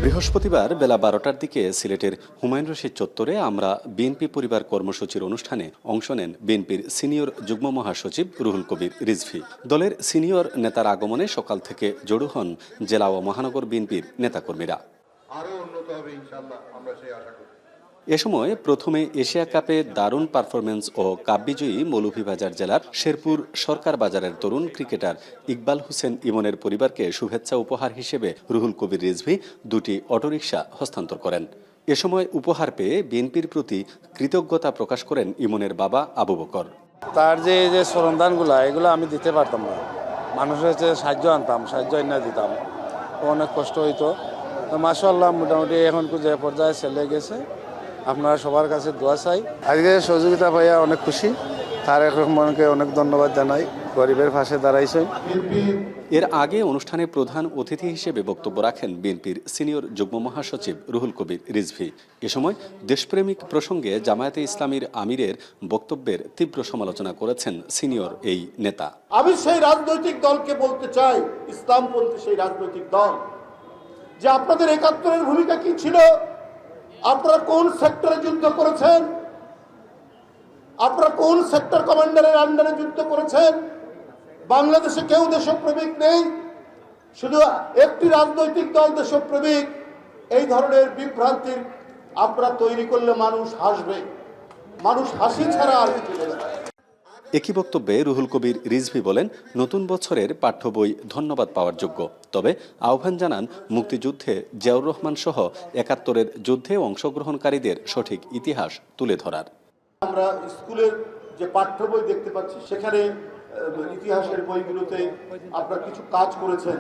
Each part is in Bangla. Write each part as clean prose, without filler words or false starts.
বৃহস্পতিবার বেলা 12টার দিকে সিলেটের হুমায়ুন রশিদ চত্বরে আমরা বিএনপি পরিবার কর্মসূচির অনুষ্ঠানে অংশ নেন বিএনপির সিনিয়র যুগ্ম মহাসচিব রুহুল কবির রিজভী। দলের সিনিয়র নেতার আগমনে সকাল থেকে জড়ো হন জেলা ও মহানগর বিএনপির নেতাকর্মীরা। এ সময় প্রথমে এশিয়া কাপে দারুণ পারফরমেন্স ও কাপ বিজয়ী মৌলভীবাজার জেলার শেরপুর সরকার বাজারের তরুণ ক্রিকেটার ইকবাল হোসেন ইমনের পরিবারকে শুভেচ্ছা উপহার হিসেবে রুহুল কবির রিজভী দুটি অটোরিকশা হস্তান্তর করেন। এ সময় উপহার পেয়ে বিএনপির প্রতি কৃতজ্ঞতা প্রকাশ করেন ইমনের বাবা আবু বকর। তার যে সরঞ্জামগুলা এগুলো আমি দিতে পারতাম না, মানুষের হচ্ছে সাহায্য আনতাম, সাহায্য এনে দিতাম, অনেক কষ্ট হইতো। তো মাশাআল্লাহ মোটামুটি এখন যে পর্যায়ে চলে গেছে। আপনারা সবার কাছে দোয়া চাই। আজকে সহযোগিতা পাইয়া অনেক খুশি, তারেক রহমানকে অনেক ধন্যবাদ জানাই, গরিবের পাশে দাঁড়াইছেন। এর আগে অনুষ্ঠানে প্রধান অতিথি হিসেবে বক্তব্য রাখেন বিএনপির সিনিয়র যুগ্ম মহাসচিব রুহুল কবির রিজভী। এ সময় দেশপ্রেমিক প্রসঙ্গে জামায়াতে ইসলামীর আমিরের বক্তব্যের তীব্র সমালোচনা করেছেন সিনিয়র এই নেতা। আমি সেই রাজনৈতিক দলকে বলতে চাই, ইসলামপন্থী সেই রাজনৈতিক দল, যে আপনাদের ৭১-এর ভূমিকা কি ছিল? আপনারা কোন সেক্টরে যুদ্ধ করেছেন? আপনারা কোন সেক্টর কমান্ডারের আন্ডারে যুদ্ধ করেছেন? বাংলাদেশে কেউ দেশপ্রেমিক নেই, শুধু একটি রাজনৈতিক দল দেশপ্রেমিক। এই ধরনের বিভ্রান্তির আপনারা তৈরি করলে মানুষ হাসবে, মানুষ হাসি ছাড়া আর কিছু নেবে না। একই বক্তব্যে রুহুল কবির রিজভী বলেন, নতুন বছরের পাঠ্য বই ধন্যবাদ পাওয়ার যোগ্য, তবে আহ্বান জানান মুক্তিযুদ্ধে জিয়াউর রহমান সহ ৭১-এর যুদ্ধে অংশগ্রহণকারীদের সঠিক ইতিহাস তুলে ধরার। আমরা স্কুলের যে পাঠ্য বই দেখতে পাচ্ছি, সেখানে ইতিহাসের বইগুলোতে আপনারা কিছু কাজ করেছেন,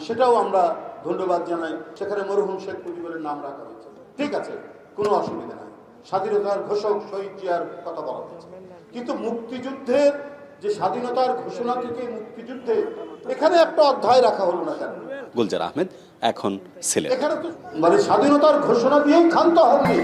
সেটাও আমরা ধন্যবাদ জানাই। সেখানে মরহুম শেখ মুজিবের নাম রাখা হয়েছে, ঠিক আছে, কোনো অসুবিধা নাই। স্বাধীনতার ঘোষক শহীদ জিয়ার কথা বলা হয়েছে, কিন্তু মুক্তিযুদ্ধের যে স্বাধীনতার ঘোষণা থেকে মুক্তিযুদ্ধে এখানে একটা অধ্যায় রাখা হলো না কেন? গুলজার আহমেদ, এখন সিলেট। এখানে তো মানে স্বাধীনতার ঘোষণা দিয়েই ক্ষান্ত হননি।